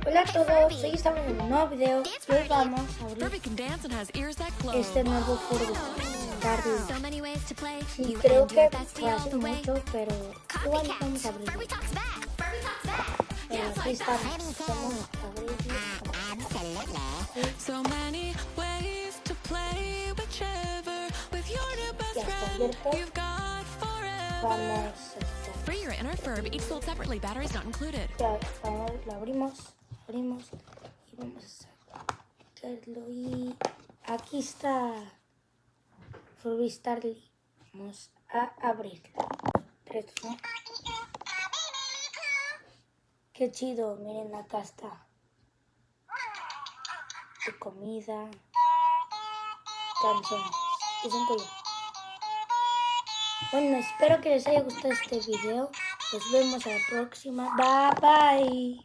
Hola a todos, hoy estamos en un nuevo video y hoy vamos a abrir este nuevo foro Starly. Sí, creo que fue hace mucho, pero igual vamos a abrirlo. Aquí estamos, vamos a abrirlo. Ya está abierto. Vamos ya, lo abrimos y vamos a sacarlo y aquí está Furby Starly. Vamos a abrirlo. 3, 2, 1. Qué chido, miren, acá está. De comida, canciones y son collar. Bueno, espero que les haya gustado este video. Nos vemos a la próxima. Bye bye.